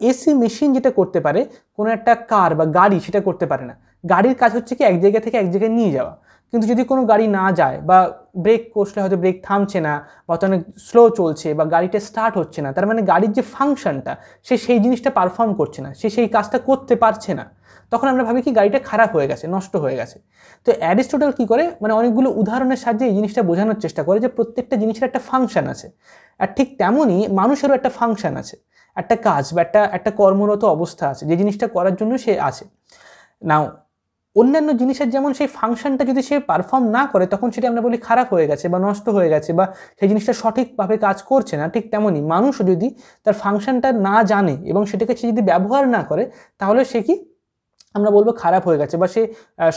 এসি মেশিন যেটা করতে পারে, কোনো একটা কার বা গাড়ি সেটা করতে পারে না। গাড়ির কাজ হচ্ছে কি এক জায়গা থেকে এক জায়গায় নিয়ে যাওয়া, কিন্তু যদি কোনো গাড়ি না যায় বা ব্রেক কষলে হয়তো ব্রেক থামছে না বা হয়তো অনেক স্লো চলছে বা গাড়িটা স্টার্ট হচ্ছে না, তার মানে গাড়ির যে ফাংশনটা সে সেই জিনিসটা পারফর্ম করছে না, সে সেই কাজটা করতে পারছে না, তখন আমরা ভাবি কি গাড়িটা খারাপ হয়ে গেছে, নষ্ট হয়ে গেছে। তো অ্যারিস্টটল কি করে, মানে অনেকগুলো উদাহরণের সাহায্যে এই জিনিসটা বোঝানোর চেষ্টা করে যে প্রত্যেকটা জিনিসের একটা ফাংশন আছে, আর ঠিক তেমনই মানুষেরও একটা ফাংশন আছে, একটা কাজ বা একটা কর্মরত অবস্থা আছে, যে জিনিসটা করার জন্য সে আছে। নাও অন্যান্য জিনিসের যেমন সেই ফাংশনটা যদি সে পারফর্ম না করে তখন সেটা আমরা বলি খারাপ হয়ে গেছে বা নষ্ট হয়ে গেছে বা সেই জিনিসটা সঠিকভাবে কাজ করছে না, ঠিক তেমনই মানুষও যদি তার ফাংশনটা না জানে এবং সেটাকে সে যদি ব্যবহার না করে তাহলে সে কি আমরা বলবো খারাপ হয়ে গেছে বা সে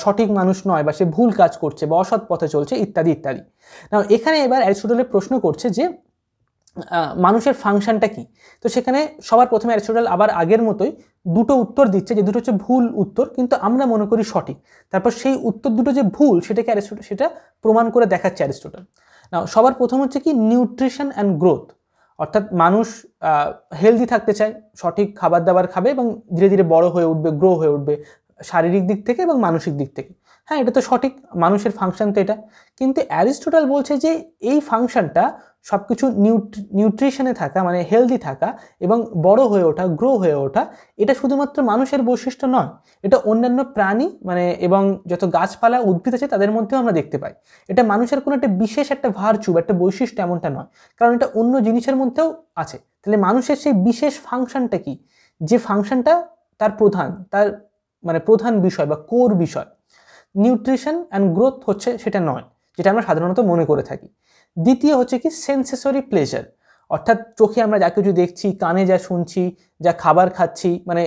সঠিক মানুষ নয় বা সে ভুল কাজ করছে বা অসৎ পথে চলছে ইত্যাদি ইত্যাদি। না এখানে এবার অ্যারিস্টটলের প্রশ্ন করছে যে মানুষের ফাংশনটা কি। তো সেখানে সবার প্রথমে অ্যারিস্টটল আবার আগের মতোই দুটো উত্তর দিচ্ছে, যে দুটো হচ্ছে ভুল উত্তর কিন্তু আমরা মনে করি সঠিক। তারপর সেই উত্তর দুটো যে ভুল সেটাকে অ্যারিস্টটল সেটা প্রমাণ করে দেখাচ্ছে অ্যারিস্টটল। না সবার প্রথম হচ্ছে কি নিউট্রিশন অ্যান্ড গ্রোথ, অর্থাৎ মানুষ হেলদি থাকতে চায়, সঠিক খাবার দাবার খাবে এবং ধীরে ধীরে বড় হয়ে উঠবে, গ্রো হয়ে উঠবে শারীরিক দিক থেকে এবং মানসিক দিক থেকে। হ্যাঁ এটা তো সঠিক, মানুষের ফাংশন তো এটা। কিন্তু অ্যারিস্টটল বলছে যে এই ফাংশনটা সব কিছু নিউট্রিশনে থাকা মানে হেলদি থাকা এবং বড় হয়ে ওঠা, গ্রো হয়ে ওঠা, এটা শুধুমাত্র মানুষের বৈশিষ্ট্য নয়, এটা অন্যান্য প্রাণী মানে এবং যত গাছপালা উদ্ভিদ আছে তাদের মধ্যেও আমরা দেখতে পাই। এটা মানুষের কোনো একটা বিশেষ একটা ভার্চু বা একটা বৈশিষ্ট্য এমনটা নয়, কারণ এটা অন্য জিনিসের মধ্যেও আছে। তাহলে মানুষের সেই বিশেষ ফাংশনটা কি, যে ফাংশনটা তার প্রধান বিষয় বা কোর বিষয়, নিউট্রিশন অ্যান্ড গ্রোথ হচ্ছে সেটা নয়, যেটা আমরা সাধারণত মনে করে থাকি। দ্বিতীয় হচ্ছে কি সেন্সেসরি প্লেজার, অর্থাৎ চোখে আমরা যা কিছু দেখছি, কানে যা শুনছি, যা খাবার খাচ্ছি, মানে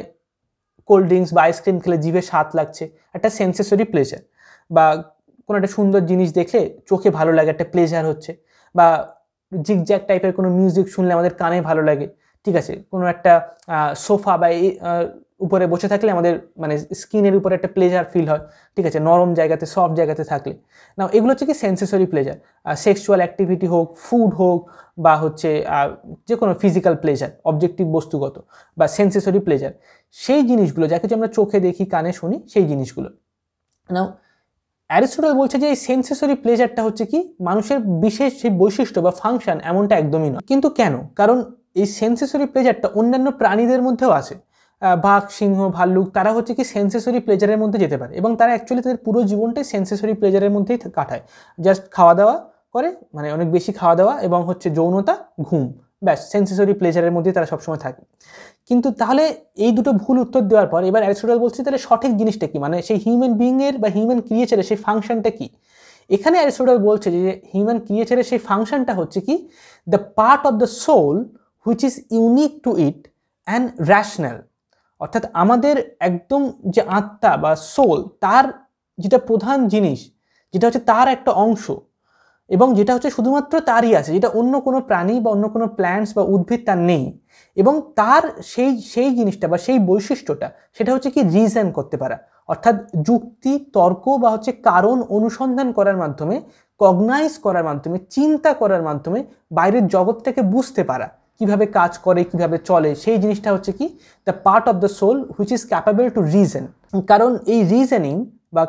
কোল্ড ড্রিঙ্কস বা আইসক্রিম খেলে জিভে স্বাদ লাগছে, একটা সেন্সেসরি প্লেজার। বা কোনো একটা সুন্দর জিনিস দেখলে চোখে ভালো লাগে, একটা প্লেজার হচ্ছে। বা জিগজ্যাগ টাইপের কোনো মিউজিক শুনলে আমাদের কানে ভালো লাগে, ঠিক আছে। কোনো একটা সোফা বা উপরে বসে থাকলে আমাদের মানে স্কিনের উপরে একটা প্লেজার ফিল হয়, ঠিক আছে, নরম জায়গাতে সফট জায়গাতে থাকলে। না এগুলো হচ্ছে কি সেন্সেসরি প্লেজার। সেক্সুয়াল অ্যাক্টিভিটি হোক, ফুড হোক, বা হচ্ছে যে কোনো ফিজিক্যাল প্লেজার, অবজেক্টিভ বস্তুগত বা সেন্সেসরি প্লেজার, সেই জিনিসগুলো যা কিছু আমরা চোখে দেখি, কানে শুনি, সেই জিনিসগুলো। নাও অ্যারিস্টটল বলছে যে এই সেন্সেসরি প্লেজারটা হচ্ছে কি মানুষের বিশেষ সেই বৈশিষ্ট্য বা ফাংশন এমনটা একদমই নয়। কিন্তু কেন? কারণ এই সেন্সেসরি প্লেজারটা অন্যান্য প্রাণীদের মধ্যেও আছে। বাঘ, সিংহ, ভাল্লুক তারা হচ্ছে কি সেন্সেসরি প্লেজারের মধ্যে যেতে পারে এবং তারা অ্যাকচুয়ালি তাদের পুরো জীবনটাই সেন্সেসরি প্লেজারের মধ্যেই কাটায়। জাস্ট খাওয়া দাওয়া করে, মানে অনেক বেশি খাওয়া দাওয়া এবং হচ্ছে যৌনতা, ঘুম, ব্যাস সেন্সেসরি প্লেজারের মধ্যেই তারা সবসময় থাকে। কিন্তু তাহলে এই দুটো ভুল উত্তর দেওয়ার পর এবার অ্যারিস্টটল বলছে তাহলে সঠিক জিনিসটা কি, মানে সেই হিউম্যান বিইংয়ের বা হিউম্যান ক্রিয়েচারের সেই ফাংশনটা কি। এখানে অ্যারিস্টটল বলছে যে হিউম্যান ক্রিয়েচারের সেই ফাংশনটা হচ্ছে কি the part of the soul which is unique to it and rational, অর্থাৎ আমাদের একদম যে আত্মা বা সোল, তার যেটা প্রধান জিনিস, যেটা হচ্ছে তার একটা অংশ এবং যেটা হচ্ছে শুধুমাত্র তারই আছে, যেটা অন্য কোনো প্রাণী বা অন্য কোনো প্ল্যান্টস বা উদ্ভিদ তার নেই। এবং তার সেই জিনিসটা বা সেই বৈশিষ্ট্যটা সেটা হচ্ছে কি রিজন করতে পারা, অর্থাৎ যুক্তি, তর্ক বা হচ্ছে কারণ অনুসন্ধান করার মাধ্যমে, কগনাইজ করার মাধ্যমে, চিন্তা করার মাধ্যমে বাইরের জগৎটাকে বুঝতে পারা, কিভাবে কাজ করে, কিভাবে চলে, সেই জিনিসটা হচ্ছে কি the part of the soul which is capable to reason. কারণ এই রিজনিং বা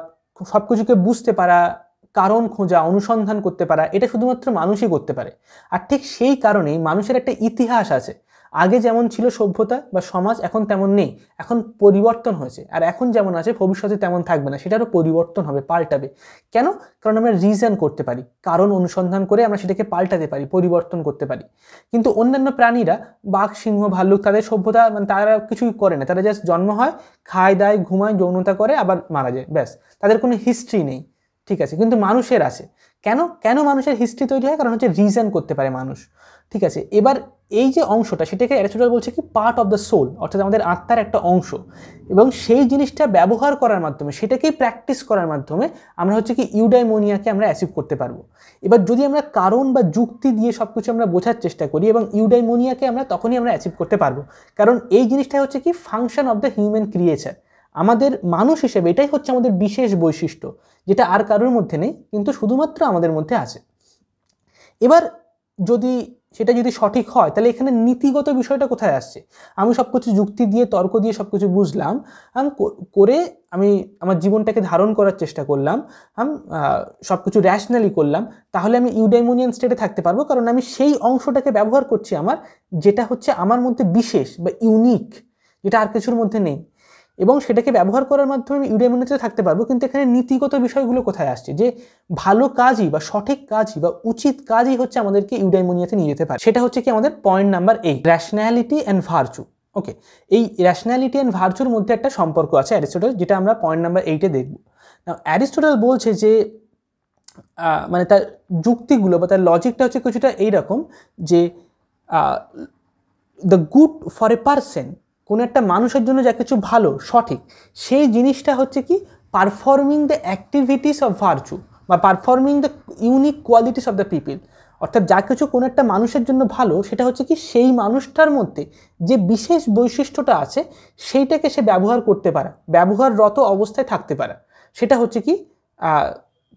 সব কিছুকে বুঝতে পারা, কারণ খোঁজা, অনুসন্ধান করতে পারা, এটা শুধুমাত্র মানুষই করতে পারে। আর ঠিক সেই কারণেই মানুষের একটা ইতিহাস আছে। আগে যেমন ছিল সভ্যতা বা সমাজ, এখন তেমন নেই, এখন পরিবর্তন হয়েছে। আর এখন যেমন আছে ভবিষ্যতে তেমন থাকবে না, সেটারও পরিবর্তন হবে, পাল্টাবে। কেন? কারণ আমরা রিজন করতে পারি, কারণ অনুসন্ধান করে আমরা সেটাকে পাল্টাতে পারি, পরিবর্তন করতে পারি। কিন্তু অন্যান্য প্রাণীরা, বাঘ, সিংহ, ভাল্লুক, তাদের সভ্যতা মানে তারা কিছুই করে না, তারা জাস্ট জন্ম হয়, খায় দায়, ঘুমায়, যৌনতা করে, আবার মারা যায়, ব্যাস। তাদের কোনো হিস্ট্রি নেই, ঠিক আছে। কিন্তু মানুষের আছে। কেন মানুষের হিস্ট্রি তৈরি হয়? কারণ হচ্ছে রিজন করতে পারে মানুষ, ঠিক আছে। এবার এই যে অংশটা, সেটাকে অ্যারিস্টটল বলছে কি পার্ট অফ দ্য সোল, অর্থাৎ আমাদের আত্মার একটা অংশ। এবং সেই জিনিসটা ব্যবহার করার মাধ্যমে, সেটাকেই প্র্যাকটিস করার মাধ্যমে আমরা হচ্ছে কি ইউডাইমোনিয়াকে আমরা অ্যাচিভ করতে পারবো। এবার যদি আমরা কারণ বা যুক্তি দিয়ে সব কিছু আমরা বোঝার চেষ্টা করি এবং ইউডাইমোনিয়াকে তখনই আমরা অ্যাচিভ করতে পারবো। কারণ এই জিনিসটা হচ্ছে কি function of the human creature. আমাদের মানুষ হিসেবে এটাই হচ্ছে আমাদের বিশেষ বৈশিষ্ট্য, যেটা আর কারোর মধ্যে নেই, কিন্তু শুধুমাত্র আমাদের মধ্যে আছে। এবার সেটা যদি সঠিক হয় তাহলে এখানে নীতিগত বিষয়টা কোথায় আসছে? আমি সব কিছু যুক্তি দিয়ে, তর্ক দিয়ে সব কিছু বুঝলাম, আমি আমার জীবনটাকে ধারণ করার চেষ্টা করলাম, সব কিছু র্যাশনালি করলাম, তাহলে আমি ইউডাইমোনিয়ান স্টেটে থাকতে পারবো। কারণ আমি সেই অংশটাকে ব্যবহার করছি যেটা হচ্ছে আমার মধ্যে বিশেষ বা ইউনিক, যেটা আর কিছুর মধ্যে নেই, এবং সেটাকে ব্যবহার করার মাধ্যমে আমি ইউডাইমোনিয়াতে থাকতে পারবো। কিন্তু এখানে নীতিগত বিষয়গুলো কোথায় আসছে? যে ভালো কাজই বা সঠিক কাজই বা উচিত কাজই হচ্ছে আমাদেরকে ইউডাইমোনিয়াতে নিয়ে যেতে পারে। সেটা হচ্ছে কি আমাদের point number 8, rationality and virtue. Okay, এই র্যাশনালিটি অ্যান্ড ভার্চুর মধ্যে একটা সম্পর্ক আছে অ্যারিস্টটল, যেটা আমরা পয়েন্ট নাম্বার 8-এ দেখব। অ্যারিস্টটল বলছে যে মানে তার যুক্তিগুলো বা তার লজিকটা হচ্ছে কিছুটা এইরকম যে the good for a person, কোনো একটা মানুষের জন্য যা কিছু ভালো সঠিক, সেই জিনিসটা হচ্ছে কি performing the activities of virtue বা performing the unique qualities of the people. অর্থাৎ যা কিছু কোনো একটা মানুষের জন্য ভালো, সেটা হচ্ছে কি সেই মানুষটার মধ্যে যে বিশেষ বৈশিষ্ট্যটা আছে সেইটাকে সে ব্যবহার করতে পারে, ব্যবহাররত অবস্থায় থাকতে পারে, সেটা হচ্ছে কি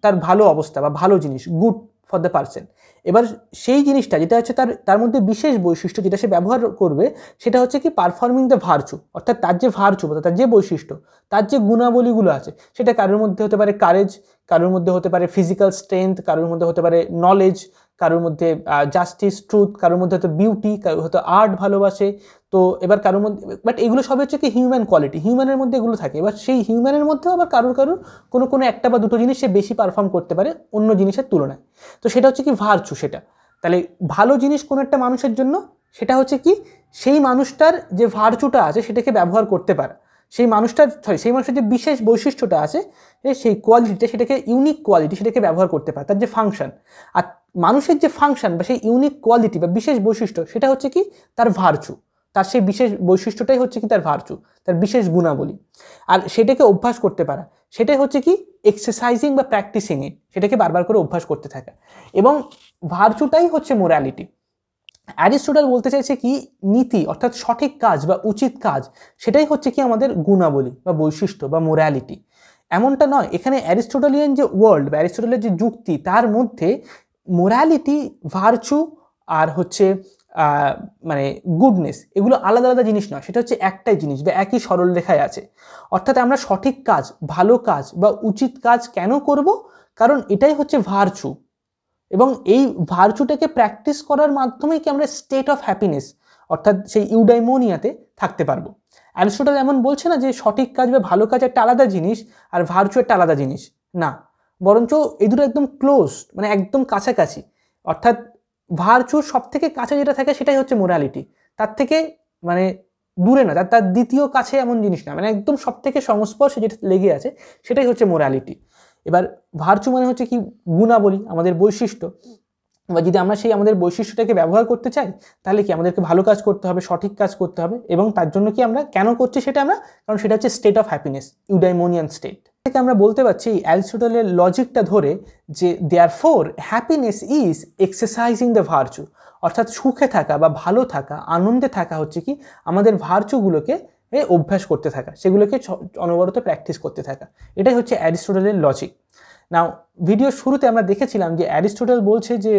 তার ভালো অবস্থা বা ভালো জিনিস, গুড ফর দ্য পারসন। এবার সেই জিনিসটা যেটা হচ্ছে তার মধ্যে বিশেষ বৈশিষ্ট্য যেটা সে ব্যবহার করবে, সেটা হচ্ছে কি পারফর্মিং দ্য ভার্চু, অর্থাৎ তার যে ভার্চু বা তার যে বৈশিষ্ট্য, তার যে গুণাবলীগুলো আছে, সেটা কারোর মধ্যে হতে পারে কারেজ, কারোর মধ্যে হতে পারে ফিজিক্যাল স্ট্রেংথ, কারোর মধ্যে হতে পারে নলেজ, কারোর মধ্যে জাস্টিস, ট্রুথ, কারোর মধ্যে হয়তো বিউটি, কারোর হয়তো আর্ট ভালোবাসে। তো এবার কারোর মধ্যে, বাট এগুলো সব হচ্ছে কি হিউম্যান কোয়ালিটি, হিউম্যানের মধ্যে এগুলো থাকে। এবার সেই হিউম্যানের মধ্যেও আবার কারোর কোনো একটা বা দুটো জিনিস সে বেশি পারফর্ম করতে পারে অন্য জিনিসের তুলনায়। তো সেটা হচ্ছে কি ভার্চু। সেটা তাহলে ভালো জিনিস কোনো একটা মানুষের জন্য, সেটা হচ্ছে কি সেই মানুষটার যে ভার্চুটা আছে সেটাকে ব্যবহার করতে পারে, সেই মানুষটার যে বিশেষ বৈশিষ্ট্যটা আছে, সেই কোয়ালিটিটা, সেটাকে ইউনিক কোয়ালিটি, সেটাকে ব্যবহার করতে পারে, তার যে ফাংশন। আর মানুষের যে ফাংশন বা সেই ইউনিক কোয়ালিটি বা বিশেষ বৈশিষ্ট্য, সেটা হচ্ছে কি তার ভার্চু, তার সেই বিশেষ বৈশিষ্ট্যটাই হচ্ছে কি তার ভার্চু, তার বিশেষ গুণাবলী। আর সেটাকে অভ্যাস করতে পারা, সেটাই হচ্ছে কি এক্সারসাইজিং বা প্র্যাকটিসিংয়ে, সেটাকে বারবার করে অভ্যাস করতে থাকা। এবং ভার্চুটাই হচ্ছে মোরালিটি। অ্যারিস্টটল বলতে চাইছে কি নীতি অর্থাৎ সঠিক কাজ বা উচিত কাজ, সেটাই হচ্ছে কি আমাদের গুণাবলী বা বৈশিষ্ট্য বা মোরালিটি। এমনটা নয়, এখানে অ্যারিস্টটলিয়ান যে ওয়ার্ল্ড বা অ্যারিস্টটলের যে যুক্তি, তার মধ্যে মোরালিটি, ভার্চু আর হচ্ছে মানে গুডনেস, এগুলো আলাদা আলাদা জিনিস নয়, সেটা হচ্ছে একটাই জিনিস বা একই সরল রেখায় আছে। অর্থাৎ আমরা সঠিক কাজ, ভালো কাজ বা উচিত কাজ কেন করব? কারণ এটাই হচ্ছে ভার্চু। এবং এই ভার্চুটাকে প্র্যাকটিস করার মাধ্যমেই কি আমরা স্টেট অফ হ্যাপিনেস অর্থাৎ সেই ইউডাইমোনিয়াতে থাকতে পারবো। অ্যারিস্টটল এমন বলছে না যে সঠিক কাজ বা ভালো কাজ একটা আলাদা জিনিস আর ভার্চু একটা আলাদা জিনিস, না, বরঞ্চ এই দুটো একদম ক্লোজ, মানে একদম কাছাকাছি। অর্থাৎ ভার্চুর সব থেকে কাছে যেটা থাকে সেটাই হচ্ছে মোরালিটি, তার থেকে মানে দূরে না, তার দ্বিতীয় কাছে এমন জিনিস না, মানে একদম সব থেকে সংস্পর্শে যেটা লেগে আছে সেটাই হচ্ছে মোরালিটি। এবার ভার্চু মানে হচ্ছে কি গুণাবলী, আমাদের বৈশিষ্ট্য। বা যদি আমরা সেই আমাদের বৈশিষ্ট্যটাকে ব্যবহার করতে চাই, তাহলে কি আমাদেরকে ভালো কাজ করতে হবে, সঠিক কাজ করতে হবে। এবং তার জন্য কি আমরা কেন করছি সেটা আমরা, কারণ সেটা হচ্ছে স্টেট অফ হ্যাপিনেস, ইউডাইমোনিয়ান স্টেট থেকে আমরা বলতে পারছি অ্যারিস্টটলের লজিকটা ধরে যে therefore happiness is exercising the virtue, অর্থাৎ সুখে থাকা বা ভালো থাকা, আনন্দে থাকা হচ্ছে কি আমাদের ভার্চুগুলোকে অভ্যাস করতে থাকা, সেগুলোকে অনবরত প্র্যাকটিস করতে থাকা। এটাই হচ্ছে অ্যারিস্টটলের লজিক। নাও ভিডিওর শুরুতে আমরা দেখেছিলাম যে অ্যারিস্টটল বলছে যে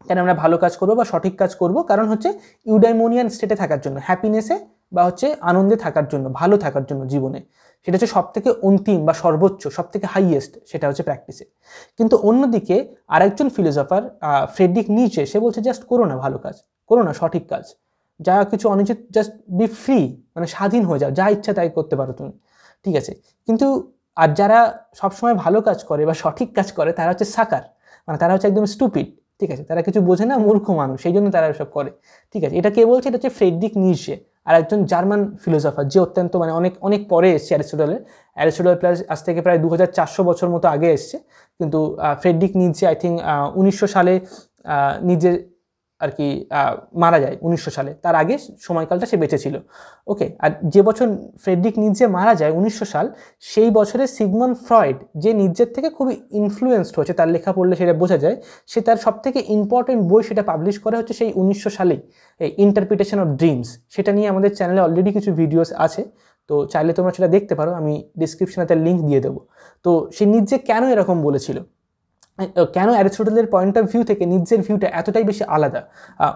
কেন আমরা ভালো কাজ করবো বা সঠিক কাজ করব, কারণ হচ্ছে ইউডাইমোনিয়ান স্টেটে থাকার জন্য, হ্যাপিনেসে বা হচ্ছে আনন্দে থাকার জন্য, ভালো থাকার জন্য জীবনে। সেটা হচ্ছে সব থেকে অন্তিম বা সর্বোচ্চ, সব থেকে হাইয়েস্ট, সেটা হচ্ছে প্র্যাকটিসে। কিন্তু অন্যদিকে আরেকজন ফিলোসফার ফ্রেডরিক নিচে, সে বলছে জাস্ট করো না ভালো কাজ, করো না সঠিক কাজ, যা কিছু অনুচিত, জাস্ট বি ফ্রি, মানে স্বাধীন হয়ে যাও, যা ইচ্ছা তাই করতে পারো তুমি, ঠিক আছে। কিন্তু আর যারা সবসময় ভালো কাজ করে বা সঠিক কাজ করে, তারা হচ্ছে সাকার, মানে তারা হচ্ছে একদম স্টুপিড, ঠিক আছে, তারা কিছু বোঝে না, মূর্খ মানুষ, সেই জন্য তারা এসব করে, ঠিক আছে। এটা কে বলছে? এটা হচ্ছে ফ্রেডরিক নিচে, আর একজন জার্মান ফিলোসফার, যে অত্যন্ত মানে অনেক অনেক পরে এসছে অ্যারিস্টটলের। অ্যারিস্টটল প্রায় আজ থেকে প্রায় 2400 বছর মতো আগে এসছে, কিন্তু ফ্রেডরিক নিচে আই থিঙ্ক 1900 সালে নিজে আর কি মারা যায় 1900 সালে, তার আগে সময়কালটা সে বেঁচে ছিল। ওকে, আর যে বছর ফ্রেডরিক নিটজে মারা যায় 1900 সাল, সেই বছরে সিগমন্ড ফ্রয়েড, যে নিটজের থেকে খুবই ইনফ্লুয়েন্সড হয়েছে, তার লেখা পড়লে সেটা বোঝা যায়, সে তার সব থেকে ইম্পর্টেন্ট বই সেটা পাবলিশ করা হচ্ছে সেই 1900 সালেই, ইন্টারপ্রিটেশন অফ ড্রিমস। সেটা নিয়ে আমাদের চ্যানেলে অলরেডি কিছু ভিডিওস আছে, তো চাইলে তোমরা সেটা দেখতে পারো, আমি ডিসক্রিপশনে তার লিঙ্ক দিয়ে দেবো। তো সে নিটজে কেন এরকম বলেছিল, কেন অ্যারিস্টটলের পয়েন্ট অফ ভিউ থেকে নিটজের ভিউটা এতটাই বেশি আলাদা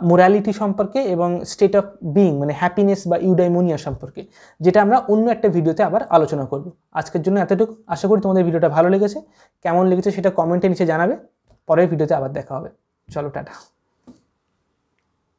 মোরালিটি সম্পর্কে এবং স্টেট অফ বিং মানে হ্যাপিনেস বা ইউডাইমোনিয়া সম্পর্কে, যেটা আমরা অন্য একটা ভিডিওতে আবার আলোচনা করব। আজকের জন্য এতটুকু, আশা করি তোমাদের ভিডিওটা ভালো লেগেছে। কেমন লেগেছে সেটা কমেন্টে নিচে জানাবে। পরের ভিডিওতে আবার দেখা হবে। চলো, টাটা।